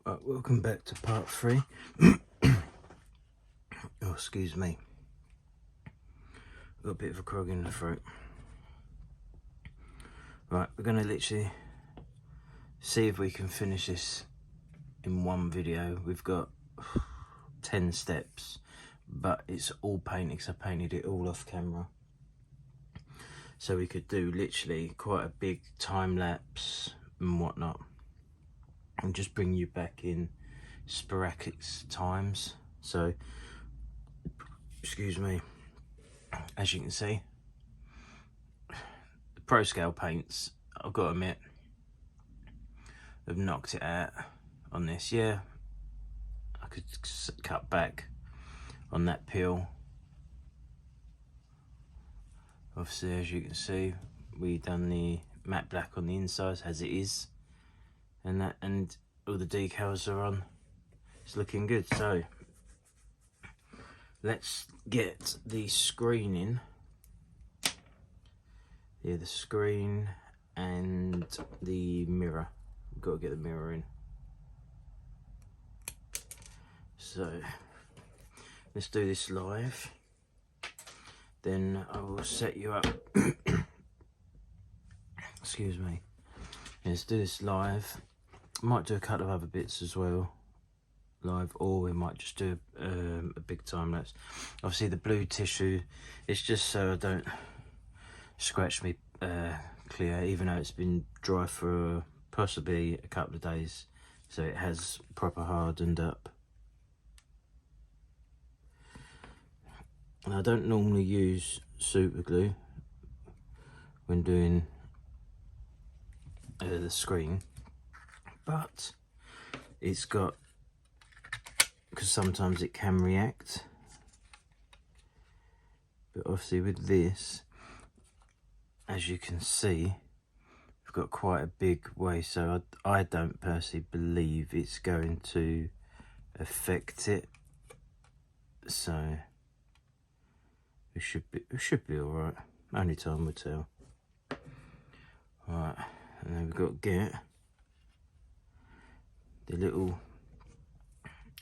Right, welcome back to part 3. Oh, excuse me. Got a bit of a crog in the throat. Right, we're going to literally see if we can finish this in one video. We've got 10 steps, but it's all painted because I painted it all off camera. So we could do literally quite a big time lapse and whatnot, and just bring you back in sporadic times. So, excuse me, as you can see, the Pro Scale paints, I've got to admit, have knocked it out on this. Yeah, I could cut back on that peel. Obviously, as you can see, we done the matte black on the inside as it is, and all the decals are on. It's looking good. So let's get the screen in. Yeah, the screen and the mirror. We've got to get the mirror in. So let's do this live. Then I will set you up. Excuse me. Let's do this live. I might do a couple of other bits as well live, or we might just do a big time lapse. Obviously the blue tissue, it's just so I don't scratch me clear, even though it's been dry for possibly a couple of days, so it has proper hardened up. And I don't normally use super glue when doing the screen, but it's got, because sometimes it can react, but obviously with this, as you can see, we've got quite a big way, so I don't personally believe it's going to affect it, so we should be all right. Only time will tell. Right, and then we've got to get the little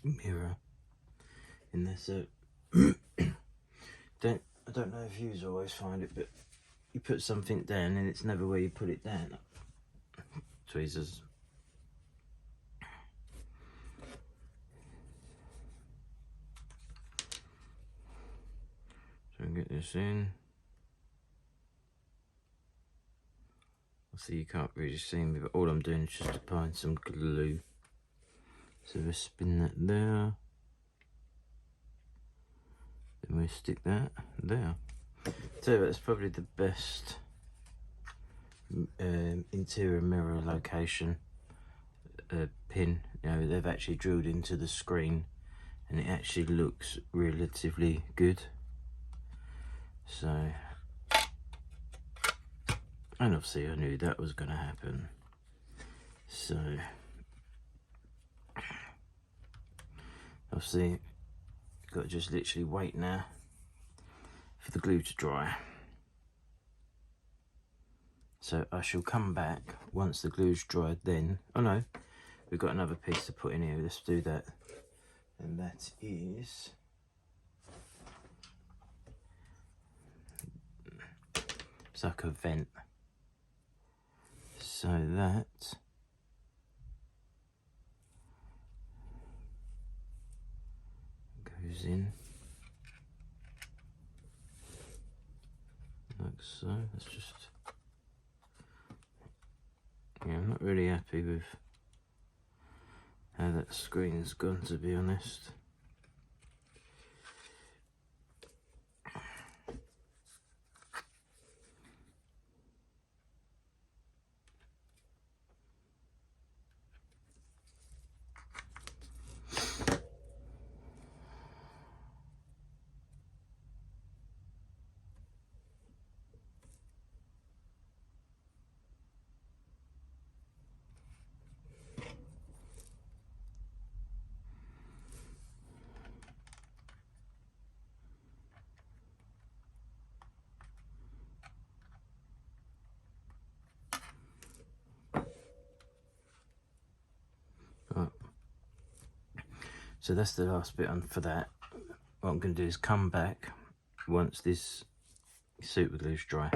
mirror in there. So I don't know if you always find it, but you put something down and it's never where you put it down. Tweezers. So we get this in. See, you can't really see me, but all I'm doing is just applying some glue. So we spin that there. Then we stick that there. So that's probably the best interior mirror location pin. You know, they've actually drilled into the screen, and it actually looks relatively good. So, and obviously I knew that was going to happen. So, obviously, got to just literally wait now for the glue to dry. So I shall come back once the glue's dried then. Oh no, we've got another piece to put in here. Let's do that. And that is it's like a vent. So that goes in like so. Let's just, yeah, I'm not really happy with how that screen's gone, to be honest. So that's the last bit on for that. What I'm going to do is come back once this super glue is dry.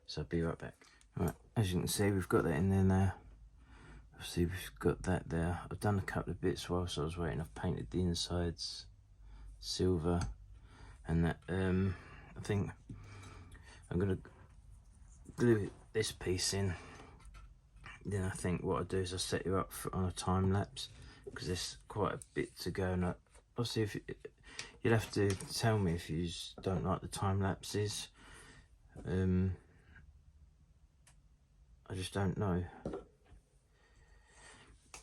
So I'll be right back. Right, as you can see, we've got that in there now. See, we've got that there. I've done a couple of bits whilst I was waiting. I've painted the insides silver, and that I think I'm gonna glue this piece in. Then I think what I do is I set you up on a time lapse, because there's quite a bit to go. And obviously, if you'll have to tell me if you don't like the time lapses. I just don't know.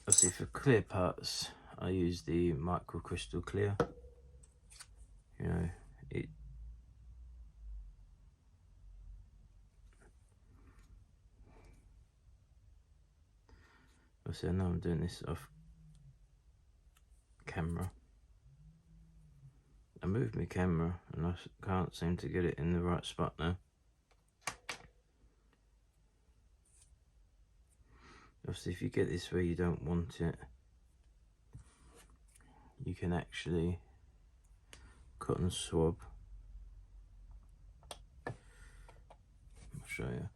Obviously, for clear parts, I use the micro crystal clear. You know, it. Obviously, I know I'm doing this off camera. I moved my camera and I can't seem to get it in the right spot now. Obviously, if you get this where you don't want it, you can actually cotton swab. I'll show you.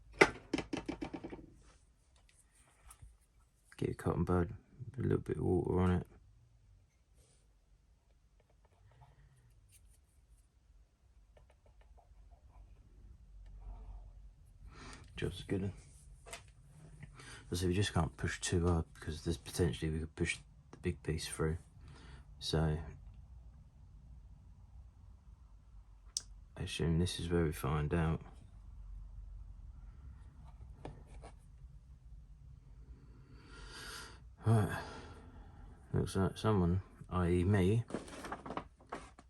Get a cotton bud with a little bit of water on it. Job's good. So we just can't push too hard, because there's potentially we could push the big piece through. So I assume this is where we find out. Right, looks like someone, i.e. me,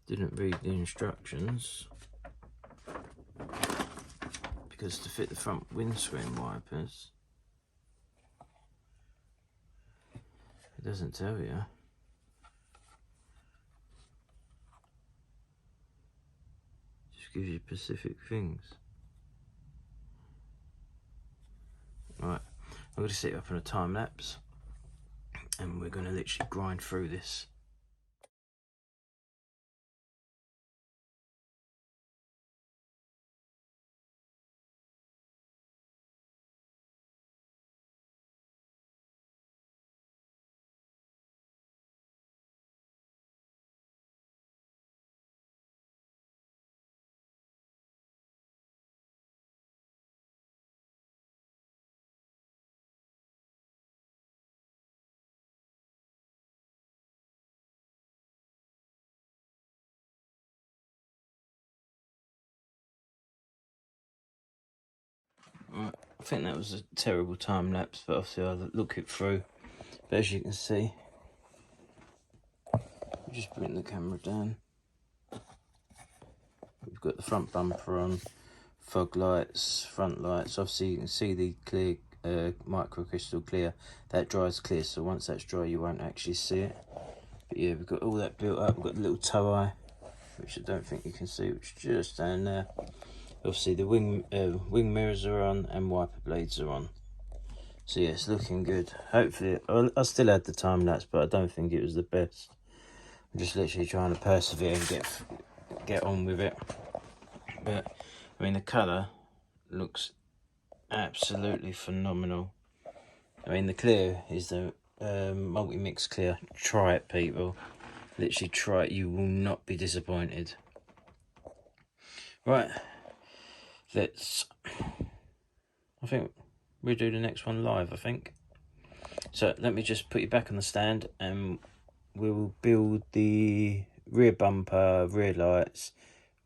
didn't read the instructions, because to fit the front windscreen wipers, it doesn't tell you. Just gives you specific things. Right, I'm going to set it up on a time lapse, and we're going to literally grind through this. Right, I think that was a terrible time lapse, but obviously I'll look it through. But as you can see, just bring the camera down. We've got the front bumper on, fog lights, front lights. Obviously you can see the clear, micro crystal clear. That dries clear, so once that's dry you won't actually see it. But yeah, we've got all that built up. We've got the little toe eye, which I don't think you can see, which is just down there. Obviously the wing mirrors are on and wiper blades are on. So yeah, it's looking good. Hopefully, I still had the time lapse, but I don't think it was the best. I'm just literally trying to persevere and get on with it. But I mean, the colour looks absolutely phenomenal. I mean, the clear is the multi-mix clear. Try it, people. Literally try it. You will not be disappointed. Right. I think we'll do the next one live, I think. So let me just put you back on the stand and we'll build the rear bumper, rear lights,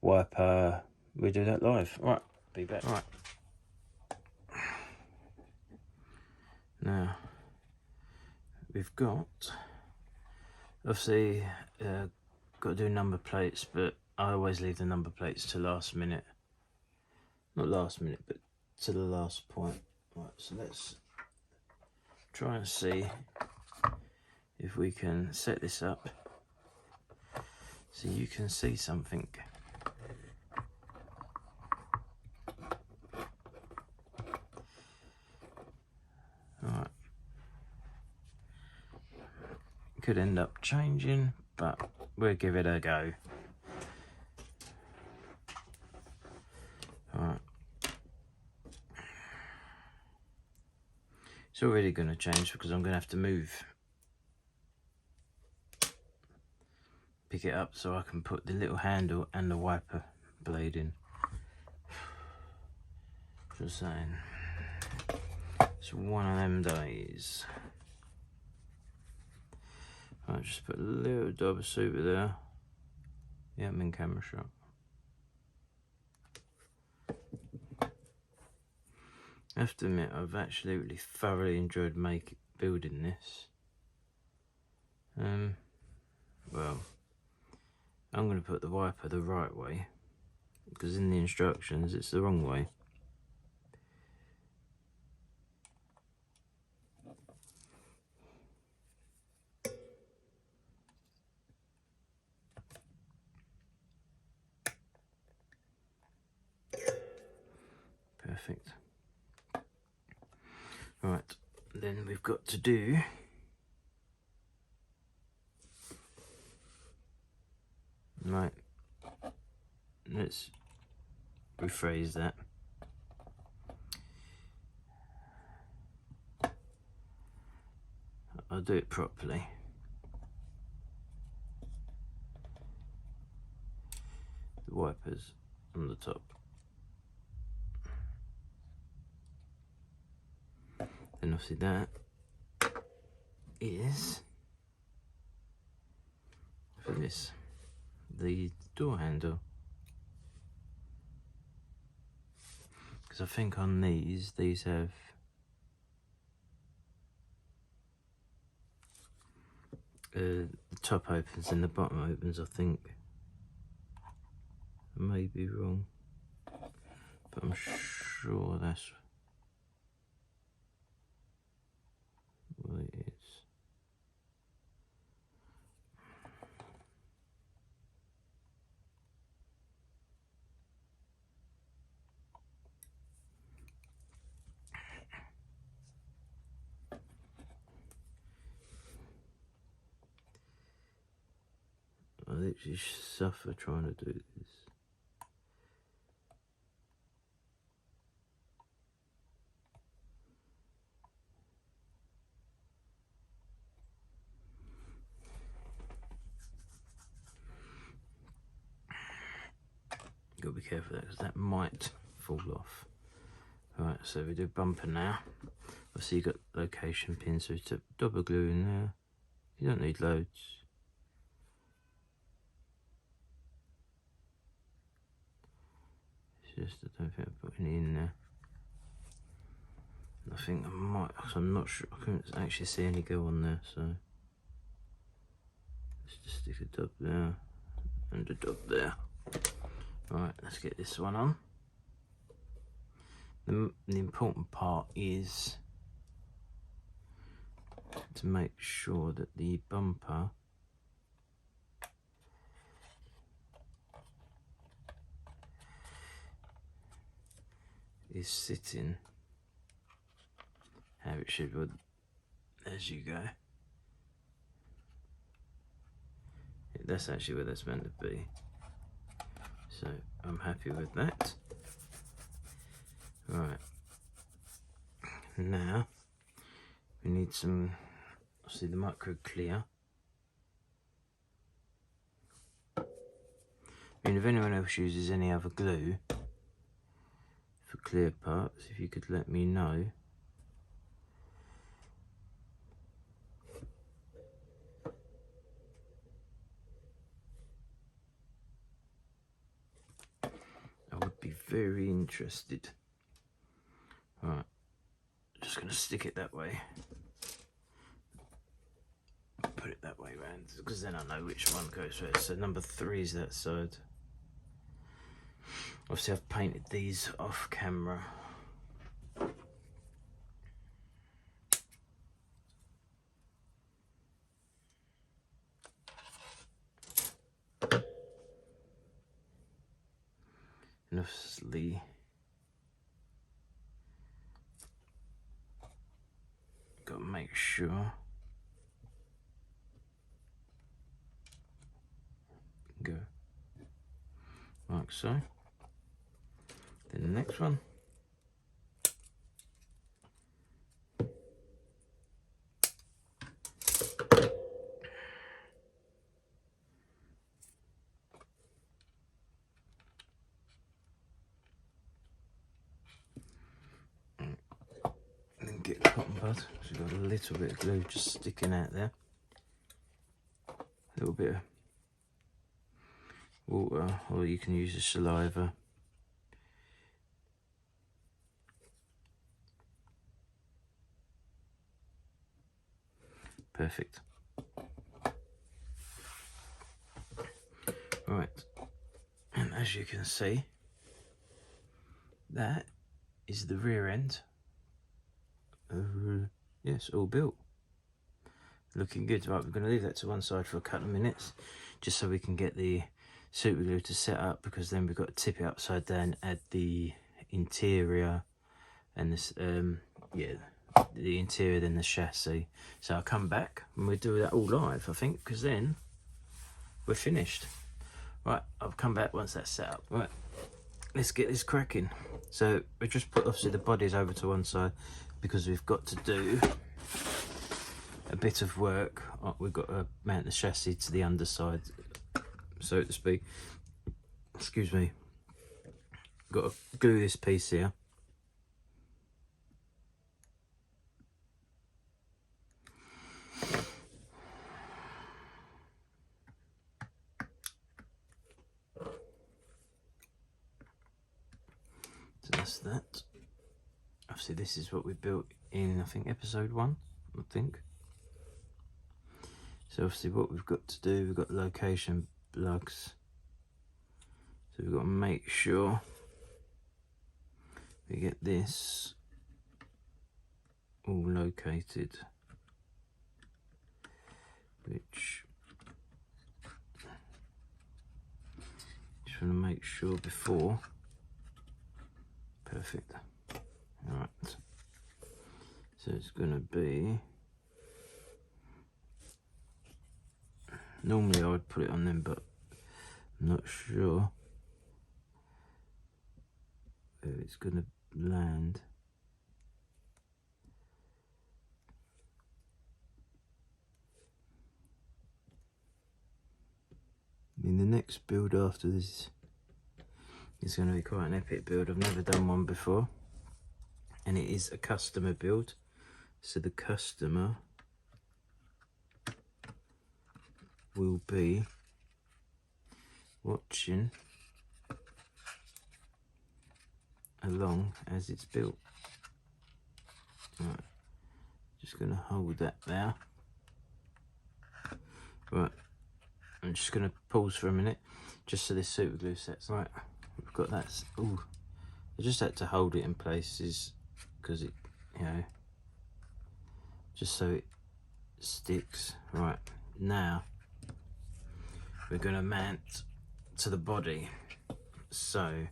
wiper. We'll do that live. Right, be back. Right. Now, we've got, obviously, got to do number plates, but I always leave the number plates to last minute. Not last minute, but to the last point. Right, so let's try and see if we can set this up so you can see something. Alright. Could end up changing, but we'll give it a go. Alright. It's already going to change because I'm going to have to pick it up so I can put the little handle and the wiper blade in. Just saying. It's one of them days. I'll just put a little dab of super there. Yeah, I'm in camera shot. I have to admit, I've absolutely thoroughly enjoyed building this. Well, I'm going to put the wiper the right way, because in the instructions it's the wrong way. Perfect. Right, then we've got to do right. Let's rephrase that. I'll do it properly. The wipers on the top. Then obviously that is for this, the door handle. Because I think on these have the top opens and the bottom opens, I think. I may be wrong, but I'm sure that's what it is. I literally suffer trying to do this. Got to be careful because that might fall off. Alright, so we do bumper now. Obviously you've got location pins, so you put double glue in there. You don't need loads. It's just I don't think I put any in there. I think I might, because I'm not sure, I couldn't actually see any go on there, so let's just stick a dub there and a dub there. Right, let's get this one on. The important part is to make sure that the bumper is sitting how it should, as you go. That's actually where that's meant to be. So I'm happy with that. Right. Now we need some, obviously the micro clear. I mean, if anyone else uses any other glue for clear parts, if you could let me know. I would be very interested. Right, just gonna stick it that way. Put it that way round, because then I know which one goes first. So number 3 is that side. Obviously I've painted these off camera. And obviously got to make sure like so. Then the next one. And then get a cotton bud. So we've got a little bit of glue just sticking out there. A little bit of water, or you can use the saliva. Perfect. Right, and as you can see, that is the rear end. Yes, all built. Looking good. Right, we're going to leave that to one side for a couple of minutes, just so we can get the super glue to set up, because then we've got to tip it upside down, add the interior and this, yeah, the interior, then the chassis. So I'll come back and we'll do that all live, I think, because then we're finished. Right, I'll come back once that's set up. Right, let's get this cracking. So we just put obviously the bodies over to one side because we've got to do a bit of work. We've got to mount the chassis to the underside, so to speak. Excuse me. Got to glue this piece here. So that's that. Obviously this is what we built in, I think, episode 1, I think. So obviously what we've got to do, we've got location plugs. So we've got to make sure we get this all located, which just want to make sure before. Perfect. Alright, so it's going to be, normally I would put it on them, but I'm not sure where it's going to land. I mean, the next build after this is going to be quite an epic build. I've never done one before, and it is a customer build. So the customer will be watching along as it's built. Right, just going to hold that there. Right, I'm just going to pause for a minute just so this super glue sets. Right, we've got that. Ooh, I just had to hold it in places because it, you know, just so it sticks. Right, now we're going to mount to the body. So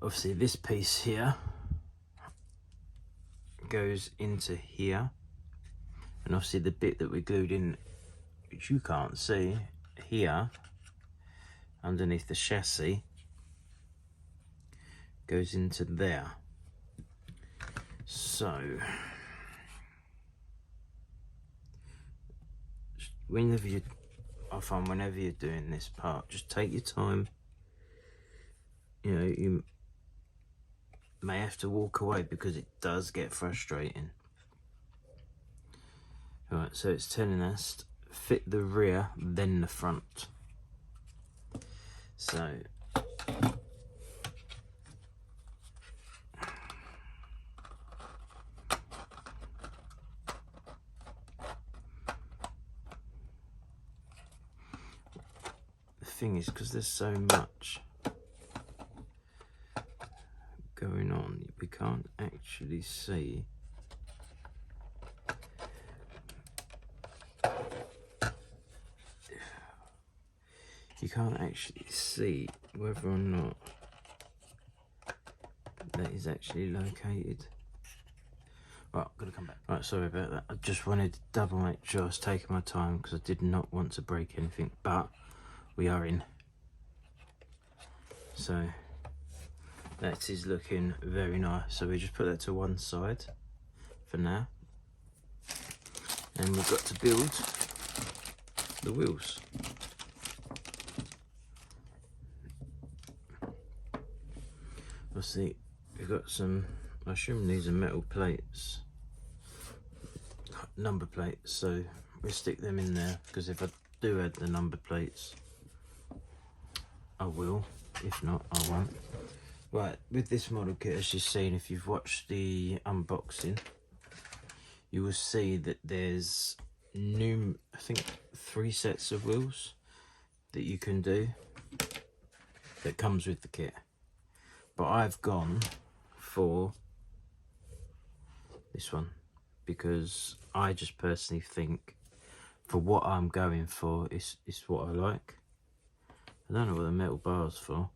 obviously this piece here goes into here, and obviously the bit that we glued in, which you can't see here underneath the chassis, goes into there. So whenever you, I find whenever you're doing this part, just take your time. You know, you may have to walk away because it does get frustrating. Alright, so it's telling us to fit the rear, then the front. So the thing is, because there's so much going on, we can't actually see whether or not that is actually located. Right, I'm gonna come back. Right, sorry about that. I just wanted to double make sure I was taking my time because I did not want to break anything, but we are in. So that is looking very nice. So we just put that to one side for now, and we've got to build the wheels. Obviously we've got some, I assume these are metal plates, number plates, so we'll stick them in there, because if I do add the number plates I will, if not I won't. Right, with this model kit, as you've seen, if you've watched the unboxing, you will see that there's I think 3 sets of wheels that you can do that comes with the kit, but I've gone for this one because I just personally think for what I'm going for is what I like. I don't know what the metal bar's for.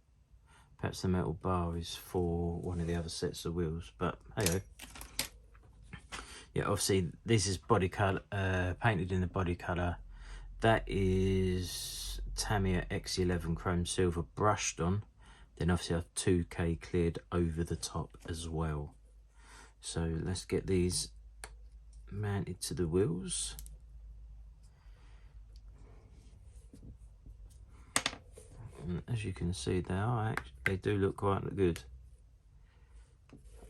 Perhaps the metal bar is for one of the other sets of wheels, but hey-ho. Yeah, obviously this is body colour, painted in the body colour. That is Tamiya X11 chrome silver brushed on. Then obviously I have 2K cleared over the top as well. So let's get these mounted to the wheels. And as you can see, they do look quite good.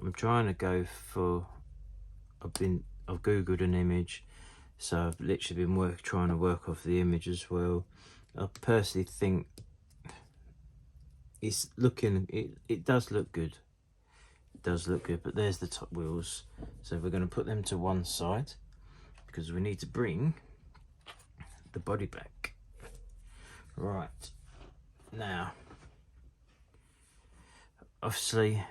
I'm trying to go for, I've googled an image, so I've literally been trying to work off the image as well. I personally think it's looking, it does look good. It does look good, but there's the top wheels. So we're going to put them to one side because we need to bring the body back. Right, now obviously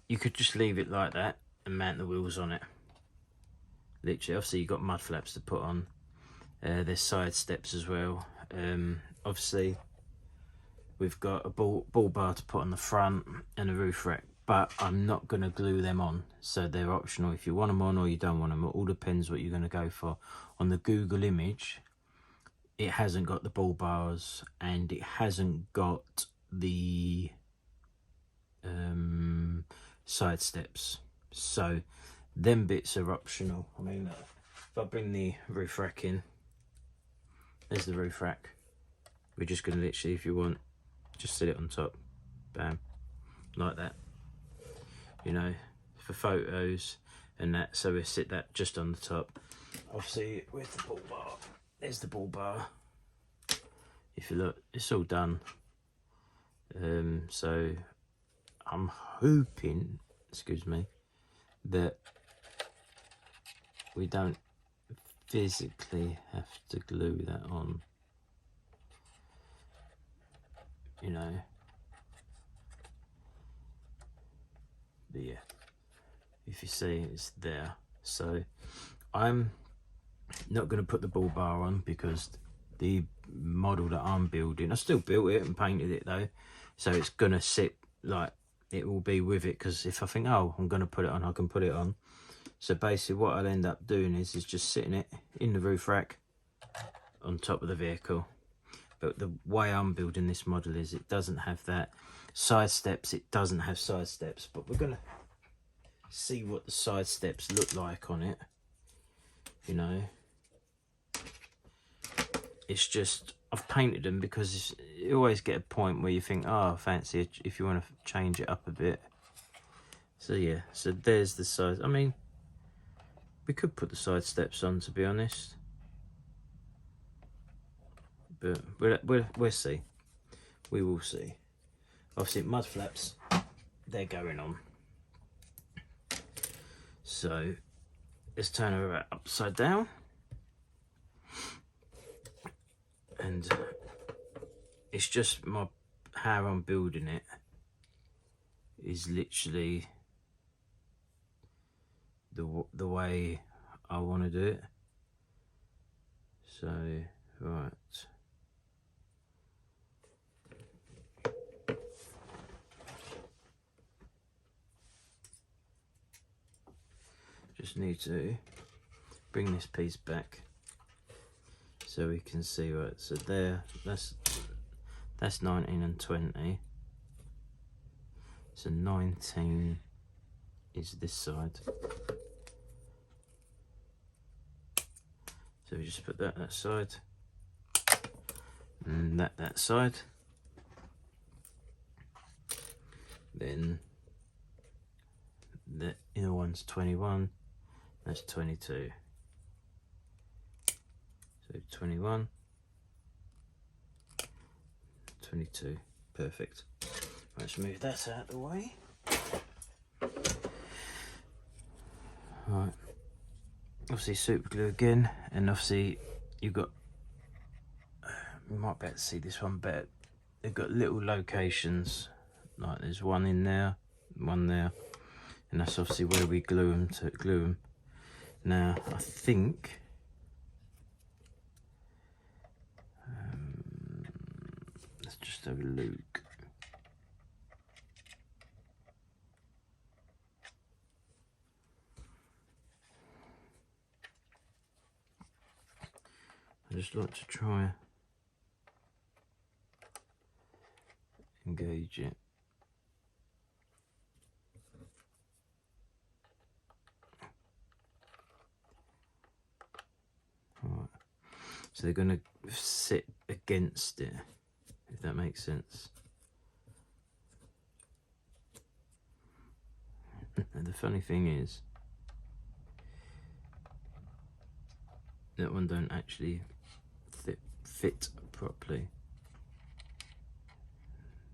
you could just leave it like that and mount the wheels on it. Literally, obviously you've got mud flaps to put on. There's side steps as well. Obviously we've got a ball bar to put on the front and a roof rack, but I'm not going to glue them on, so they're optional if you want them on or you don't want them. It all depends what you're going to go for. On the Google image, it hasn't got the ball bars and it hasn't got the side steps, so them bits are optional. I mean, if I bring the roof rack in, there's the roof rack. We're just going to literally, if you want, just sit it on top, bam, like that, you know, for photos and that. So we sit that just on the top. Obviously with the ball bar, there's the ball bar. If you look, it's all done. So I'm hoping, excuse me, that we don't physically have to glue that on, you know. But yeah, if you see, it's there. So I'm not going to put the ball bar on because the model that I'm building, I still built it and painted it though, so it's going to sit like it will be with it, because if I think, oh, I'm going to put it on, I can put it on. So basically what I'll end up doing is just sitting it in the roof rack on top of the vehicle. But the way I'm building this model is it doesn't have that side steps, it doesn't have side steps, but we're going to see what the side steps look like on it, you know. It's just, I've painted them because you always get a point where you think, oh, fancy it, if you want to change it up a bit. So yeah, so there's the side. I mean, we could put the side steps on, to be honest, but we'll see. We will see. Obviously mud flaps, they're going on. So let's turn her upside down. And it's just how I'm building it is literally the way I want to do it. So right, just need to bring this piece back so we can see. Right, so there, that's 19 and 20. So 19 is this side. So we just put that side, and that side. Then the inner one's 21, that's 22. So 21, 22, perfect. Let's move that out of the way. Right, obviously super glue again, and obviously you've got, you might be able to see this one better, they've got little locations, like there's one in there, one there, and that's obviously where we glue them to glue them. Now I think let's just have a look. I just like to try engage it. Right. So they're going to sit against it, if that makes sense. And the funny thing is, that one don't actually fit properly.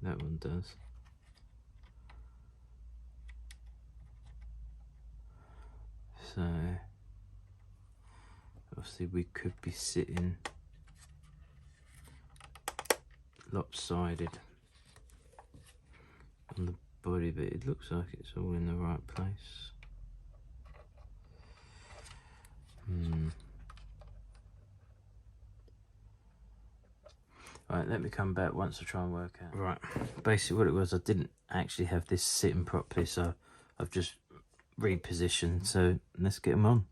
That one does. So obviously we could be sitting lopsided on the body, but it looks like it's all in the right place. Right, let me come back once I try and work out. Right, basically what it was, I didn't actually have this sitting properly, so I've just repositioned. So let's get them on.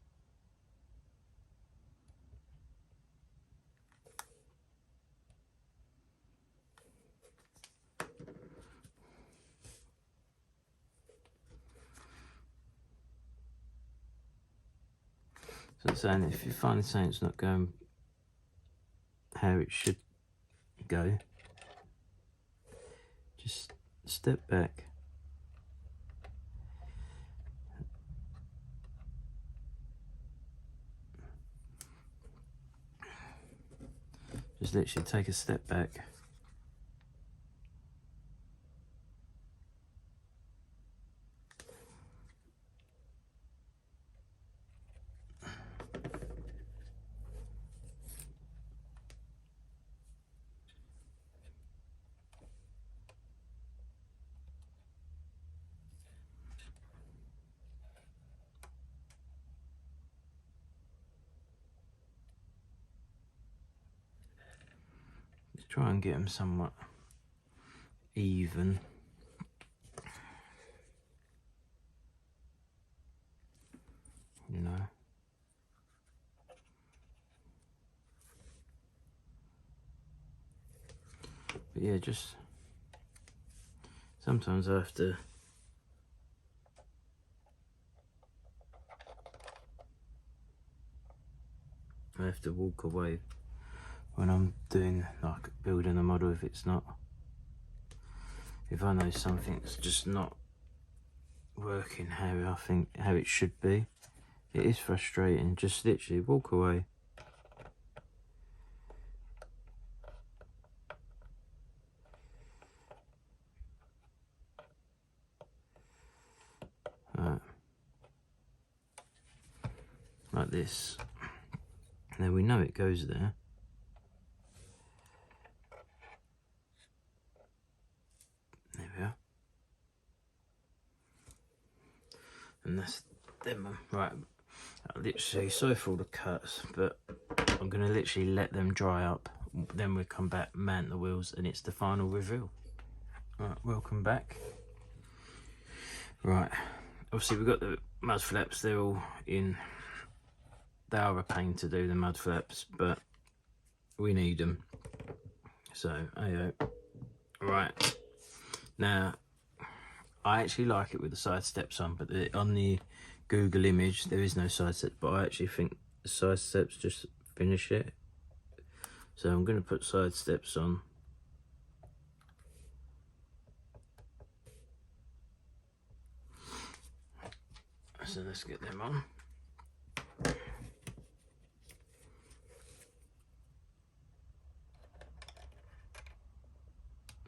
So it's saying if you find something's not going how it should go, just step back. Just literally take a step back. Try and get them somewhat even. You know. But yeah, just sometimes I have to walk away when I'm doing, like, building a model. If I know something's just not working how it should be, it is frustrating. Just literally walk away. Like this. Now we know it goes there. There we are. And that's them. Right, literally, sorry for all the cuts, but I'm going to literally let them dry up. Then we'll come back, mount the wheels, and it's the final reveal. Right, welcome back. Right, obviously we've got the mud flaps, they're all in. They are a pain to do, the mud flaps, but we need them. So, ayo. Right, now I actually like it with the side steps on, but on the Google image there is no side steps, but I actually think the side steps just finish it. So I'm going to put side steps on. So let's get them on.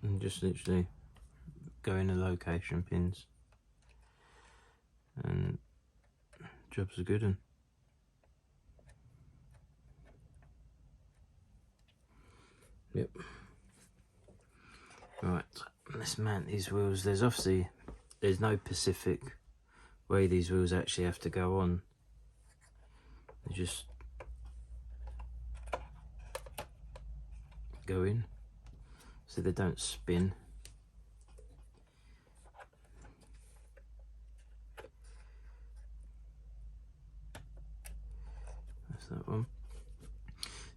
And just literally go in the location pins. And job's a good one. Yep. Right, let's mount these wheels. There's no specific way these wheels actually have to go on. They just go in so they don't spin. That's that one.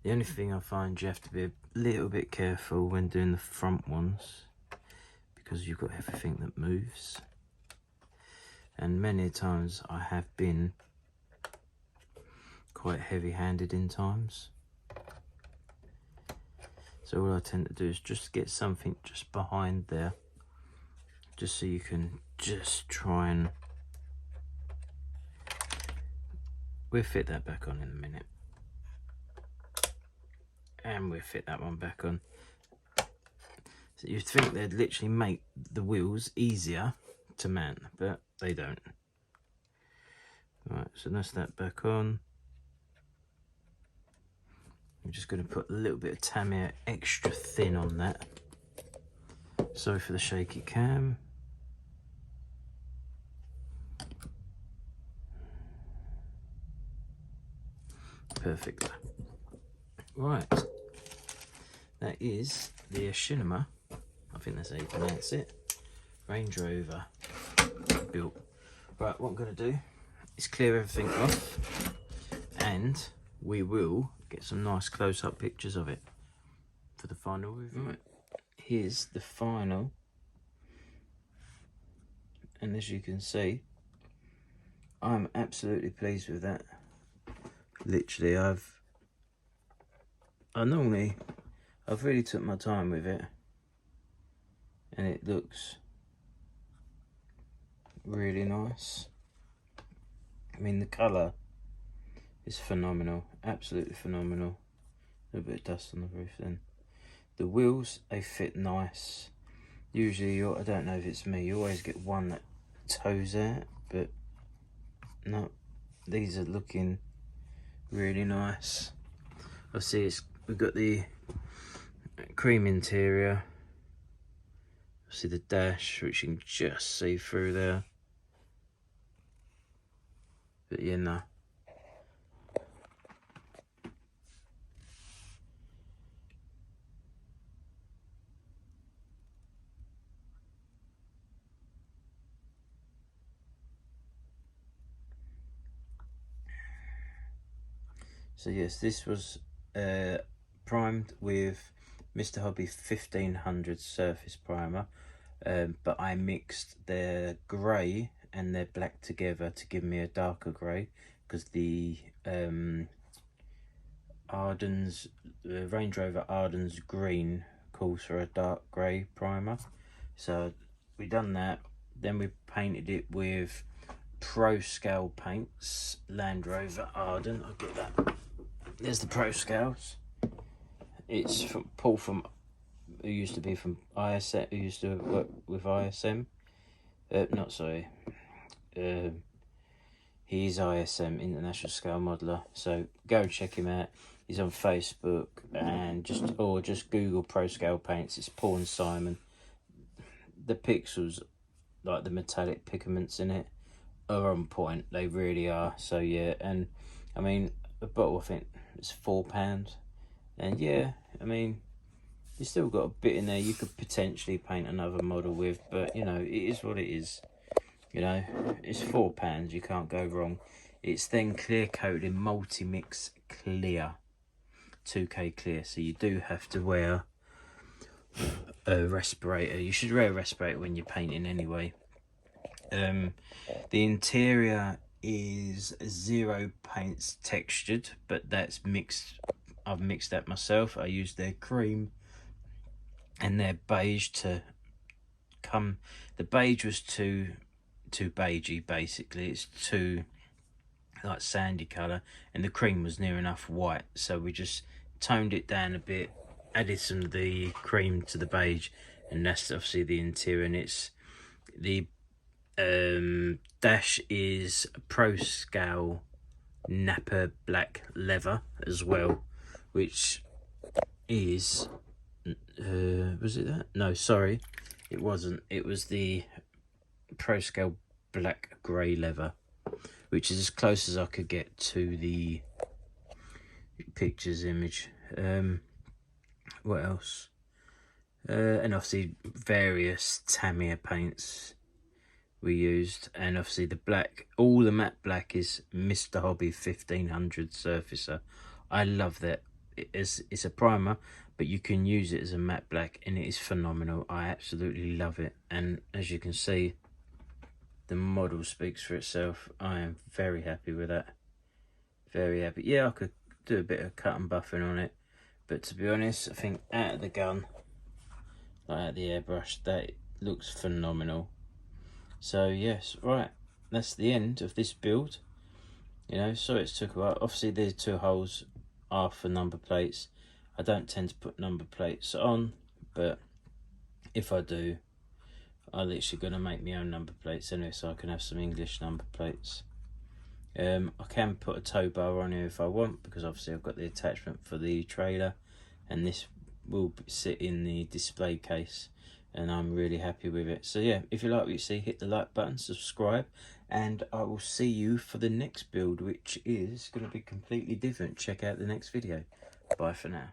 The only thing I find you have to be a little bit careful when doing the front ones, because you've got everything that moves. And many times I have been quite heavy-handed in times. So what I tend to do is just get something just behind there, just so you can just try and... We'll fit that back on in a minute. And we'll fit that one back on. So you'd think they'd literally make the wheels easier to mount, but they don't. Right, so that's that back on. I'm just going to put a little bit of Tamiya extra thin on that. Sorry for the shaky cam. Perfect. Right, that is the Aoshima, I think that's how you pronounce it, Range Rover built. Right, what I'm going to do is clear everything off, and we will get some nice close-up pictures of it for the final review. Right, here's the final, and as you can see, I'm absolutely pleased with that. Literally, I've really took my time with it, and it looks really nice. I mean, the colour is phenomenal, absolutely phenomenal. A little bit of dust on the roof then. The wheels, they fit nice. Usually, I don't know if it's me, you always get one that toes out, but no, these are looking really nice. I see we've got the cream interior. See the dash, which you can just see through there. But yeah, no. So yes, this was primed with Mr. Hobby 1500 surface primer, but I mixed their grey and their black together to give me a darker grey, because the Range Rover Arden's green calls for a dark grey primer. So we done that, then we painted it with Pro Scale paints, Land Rover Arden. I'll get that. There's the Pro Scales. It's from Paul who used to be from ISM, who used to work with ISM. Not sorry. He's ISM, International Scale Modeler. So go check him out. He's on Facebook, and just Google Pro Scale paints. It's Paul and Simon. The pixels, like the metallic pigments in it, are on point. They really are. So yeah, and I mean, a bottle, I think it's £4, and yeah, I mean, you still got a bit in there you could potentially paint another model with, but you know, it is what it is. You know, it's £4, you can't go wrong. It's then clear coated in multi-mix clear, 2K clear, so you do have to wear a respirator. You should wear a respirator when you're painting anyway. The interior is 0 paints textured, but that's mixed. I've mixed that myself. I used their cream and their beige to come. The beige was too beigey, basically. It's too like sandy colour, and the cream was near enough white, so we just toned it down a bit, added some of the cream to the beige, and that's obviously the interior. And it's the dash is pro scale Napa black leather as well, which is was it that? No, sorry, it wasn't. It was the pro scale black grey leather, which is as close as I could get to the pictures image. What else? And obviously various Tamiya paints we used, and obviously the black, all the matte black is Mr. Hobby 1500 Surfacer. I love that. It's a primer, but you can use it as a matte black, and it is phenomenal. I absolutely love it, and as you can see, the model speaks for itself. I am very happy with that. Very happy. Yeah, I could do a bit of cut and buffing on it, but to be honest, I think out of the gun, like out of the airbrush, that looks phenomenal. So yes, right, that's the end of this build. You know, so it took a while. Obviously there's 2 holes are for number plates. I don't tend to put number plates on, but if I do, I'm literally going to make my own number plates anyway, so I can have some English number plates. I can put a tow bar on here if I want, because obviously I've got the attachment for the trailer, and this will sit in the display case, and I'm really happy with it. So yeah, if you like what you see, hit the like button, subscribe, and I will see you for the next build, which is going to be completely different. Check out the next video. Bye for now.